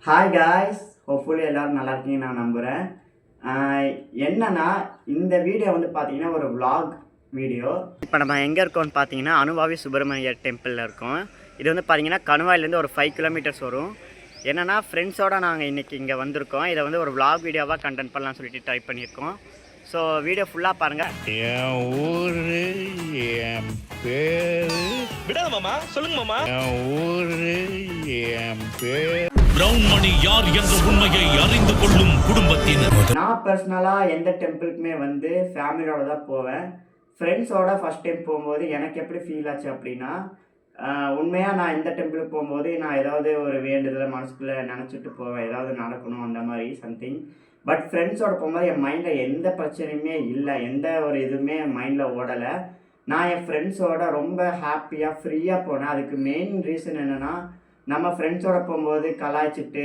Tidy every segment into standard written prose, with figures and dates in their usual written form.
Hi guys, hopefully எல்லோரும் நல்லா இருக்கீங்க நான் நம்புகிறேன். என்னன்னா இந்த வீடியோ வந்து பார்த்தீங்கன்னா ஒரு vlog வீடியோ. இப்போ நம்ம எங்கே இருக்கோம்னு பார்த்தீங்கன்னா அனுபவி சுப்பிரமணியர் டெம்பிளில் இருக்கோம். இது வந்து பார்த்தீங்கன்னா கணுவாயிலேருந்து ஒரு 5 கிலோமீட்டர்ஸ் வரும். என்னென்னா ஃப்ரெண்ட்ஸோடு நாங்கள் இன்றைக்கி இங்கே வந்திருக்கோம். இதை வந்து ஒரு vlog வீடியோவாக கண்டென்ட் பண்ணலாம்னு சொல்லிட்டு ட்ரை பண்ணியிருக்கோம். ஸோ வீடியோ ஃபுல்லாக பாருங்கள். என் ஊர் என் பேர் விடாத மாமா, சொல்லுங்க மாமா. என் ஊர் என் பேர் பிரவுன் மணி யார் என்ற உண்மையை அறிந்து கொள்ளும் குடும்பத்தினர். நான் பர்சனலாக எந்த டெம்பிளுக்குமே வந்து ஃபேமிலியோட தான் போவேன். ஃப்ரெண்ட்ஸோட ஃபஸ்ட் டைம் போகும்போது எனக்கு எப்படி ஃபீல் ஆச்சு அப்படின்னா, உண்மையாக நான் இந்த டெம்பிளுக்கு போகும்போது நான் ஏதாவது ஒரு வேண்டுதலை மனசுக்குள்ளே நினச்சிட்டு போவேன், ஏதாவது நடக்கணும் அந்த மாதிரி சம்திங். பட் ஃப்ரெண்ட்ஸோட போகும்போது என் மைண்டில் எந்த பிரச்சனையுமே இல்லை, எந்த ஒரு இதுவுமே என் மைண்டில் ஓடலை. நான் என் ஃப்ரெண்ட்ஸோட ரொம்ப ஹாப்பியாக ஃப்ரீயாக போனேன். அதுக்கு மெயின் ரீசன் என்னென்னா, நம்ம ஃப்ரெண்ட்ஸோடு போகும்போது கலாய்ச்சிட்டு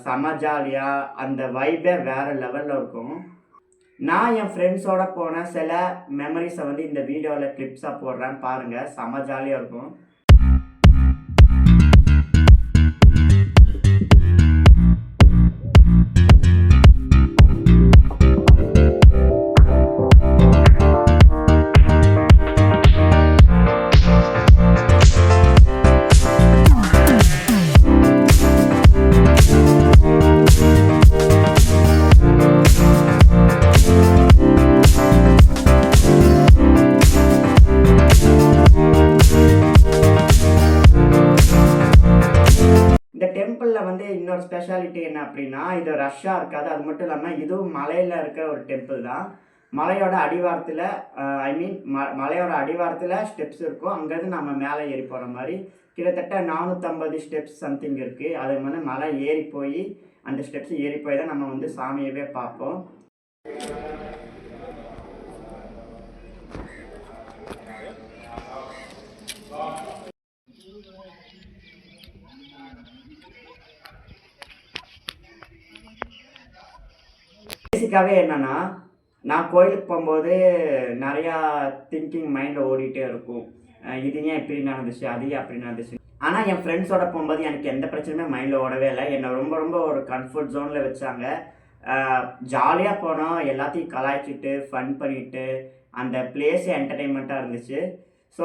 செம ஜாலியாக அந்த வைப்பே வேறு லெவலில் இருக்கும். நான் என் ஃப்ரெண்ட்ஸோடு போன சில மெமரிஸை வந்து இந்த வீடியோவில் கிளிப்ஸாக போடுறேன், பாருங்கள், செம ஜாலியாக இருக்கும். டெம்பிளில் வந்து இன்னொரு ஸ்பெஷாலிட்டி என்ன அப்படின்னா, இது ரஷ்ஷாக இருக்காது. அது மட்டும் இல்லாமல் இதுவும் மலையில் இருக்கிற ஒரு டெம்பிள் தான். மலையோட அடிவாரத்தில் மலையோட அடிவாரத்தில் ஸ்டெப்ஸ் இருக்கும். அங்கேருந்து நம்ம மேலே ஏறி போகிற மாதிரி கிட்டத்தட்ட 450 ஸ்டெப்ஸ் சம்திங் இருக்குது. அது வந்து மலை ஏறி போய் அந்த ஸ்டெப்ஸ் ஏறி போய் தான் நம்ம வந்து சாமியவே பார்ப்போம். பேசிக்காகவே என்னென்னா, நான் கோயிலுக்கு போகும்போது நிறையா திங்கிங் மைண்டில் ஓடிட்டே இருக்கும். இது ஏன் இப்படி நடந்துச்சு, அது ஏன் அப்படி நடந்துச்சு. ஆனால் என் ஃப்ரெண்ட்ஸோட போகும்போது எனக்கு எந்த பிரச்சனையுமே மைண்டில் ஓடவே இல்லை. என்னை ரொம்ப ரொம்ப ஒரு கம்ஃபர்ட் ஜோனில் வச்சாங்க. ஜாலியாக போனோம், எல்லாத்தையும் கலாய்ச்சிட்டு ஃபன் பண்ணிவிட்டு அந்த பிளேஸே என்டர்டெயின்மெண்ட்டாக இருந்துச்சு. ஸோ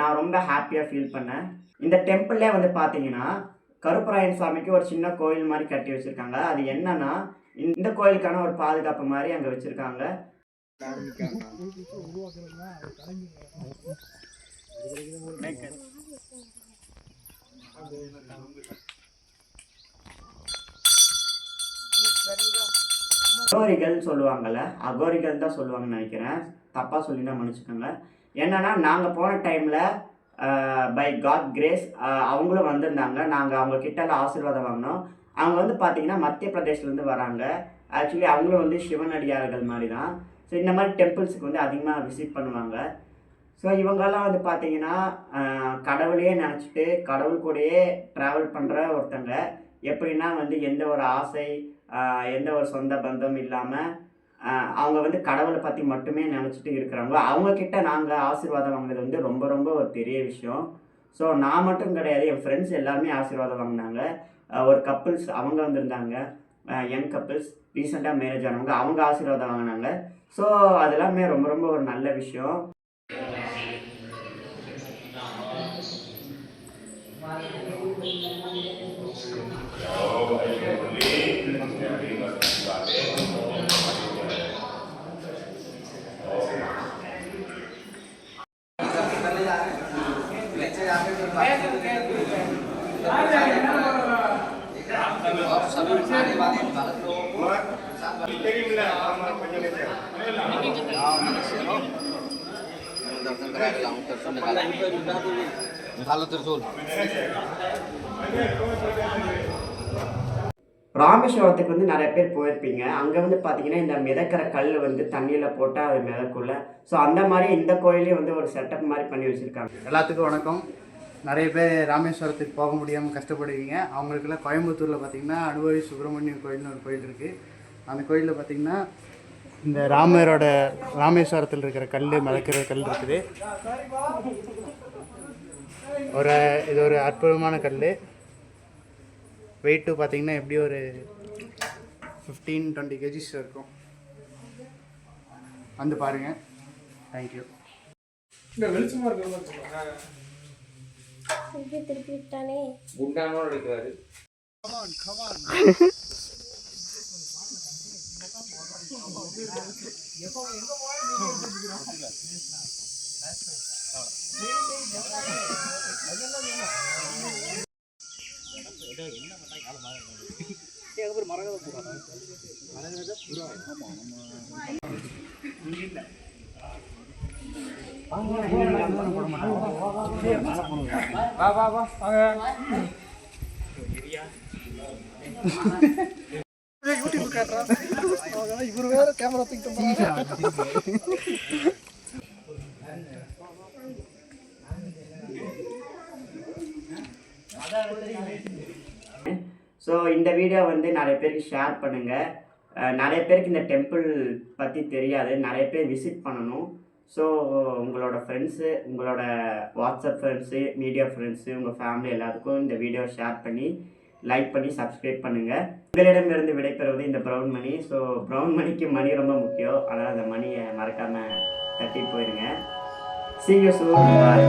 நான் ரொம்ப ஹாப்பியாக ஃபீல் பண்ணேன். இந்த டெம்பிள்லே வந்து பார்த்தீங்கன்னா கருப்பராயன் சாமிக்கு ஒரு சின்ன கோயில் மாதிரி கட்டி வச்சுருக்காங்க. அது என்னன்னா, இந்த கோயிலுக்கான ஒரு பாதுகாப்பு மாதிரி அங்கே வச்சுருக்காங்க. அகோரிகள் சொல்லுவாங்கள்ல, அகோரிகள் தான் சொல்லுவாங்கன்னு நினைக்கிறேன், தப்பாக சொல்லினா மன்னிச்சுக்கோங்க. என்னென்னா, நாங்கள் போன டைமில் பை காட் கிரேஸ் அவங்களும் வந்திருந்தாங்க. நாங்கள் அவங்க கிட்டலாம் ஆசீர்வாதம் வாங்கினோம். அவங்க வந்து பார்த்திங்கன்னா மத்திய பிரதேஷ்லேருந்து வராங்க. ஆக்சுவலி அவங்களும் வந்து சிவனடியார்கள் மாதிரி தான். ஸோ இந்த மாதிரி டெம்பிள்ஸுக்கு வந்து அதிகமாக விசிட் பண்ணுவாங்க. ஸோ இவங்கெல்லாம் வந்து பார்த்திங்கன்னா கடவுளையே நினச்சிட்டு கடவுள் கூடயே ட்ராவல் பண்ணுற ஒருத்தங்க. எப்படின்னா வந்து எந்த ஒரு ஆசை, எந்த ஒரு சொந்த பந்தம் இல்லாமல் அவங்க வந்து கடவுளை பற்றி மட்டுமே நினச்சிட்டு இருக்கிறாங்க. அவங்கக்கிட்ட நாங்கள் ஆசீர்வாதம் வாங்கினது வந்து ரொம்ப ரொம்ப ஒரு பெரிய விஷயம். ஸோ நான் மட்டும் கிடையாது, என் ஃப்ரெண்ட்ஸ் எல்லாருமே ஆசீர்வாதம் வாங்கினாங்க. ஒரு கப்புள்ஸ் அவங்க வந்திருந்தாங்க, யங் கப்புள்ஸ், ரீசெண்டாக மேரேஜ் ஆனவங்க, அவங்க ஆசீர்வாதம் வாங்கினாங்க. ஸோ அதெல்லாமே ரொம்ப ரொம்ப ஒரு நல்ல விஷயம். ராமேஸ்வரத்துக்கு வந்து நிறைய பேர் போயிருப்பீங்க. அங்கே வந்து பார்த்தீங்கன்னா இந்த மிதக்கிற கல் வந்து தண்ணியில் போட்டால் அது மிதக்குள்ள. ஸோ அந்த மாதிரி இந்த கோயிலே வந்து ஒரு செட்டப் மாதிரி பண்ணி வச்சுருக்காங்க. எல்லாத்துக்கும் வணக்கம். நிறைய பேர் ராமேஸ்வரத்துக்கு போக முடியாமல் கஷ்டப்படுவீங்க. அவங்களுக்குலாம் கோயம்புத்தூரில் பார்த்திங்கன்னா அனுபவி சுப்பிரமணியர் கோயில்னு ஒரு கோயில் இருக்குது. அந்த கோயிலில் பார்த்திங்கன்னா இந்த ராமேஸ்வரத்தில் இருக்கிற கல், மிதக்கிற கல் இருக்குது. இது ஒரு அற்புதமான கல். வெயிட்டு பார்த்தீங்கன்னா எப்படி ஒரு 15-20 kgs இருக்கும். வந்து பாருங்கள். தேங்க்யூ. திருப்பி விட்டானே. இவரு வேற கேமரா தூக்கிட்டு ஸோ இந்த வீடியோ வந்து நிறைய பேருக்கு ஷேர் பண்ணுங்கள். நிறைய பேருக்கு இந்த டெம்பிள் பற்றி தெரியாது, நிறைய பேர் விசிட் பண்ணணும். ஸோ உங்களோட ஃப்ரெண்ட்ஸு, உங்களோட வாட்ஸ்அப் ஃப்ரெண்ட்ஸு, மீடியா ஃப்ரெண்ட்ஸு, உங்கள் ஃபேமிலி எல்லாத்துக்கும் இந்த வீடியோ ஷேர் பண்ணி லைக் பண்ணி சப்ஸ்கிரைப் பண்ணுங்கள். உங்களிடமிருந்து விடைபெறுவது இந்த ப்ரௌன் மணி. ஸோ ப்ரௌன் மணிக்கு மணி ரொம்ப முக்கியம், அதனால் அந்த மணியை மறக்காமல் தட்டி போயிடுங்க. See you soon. Bye.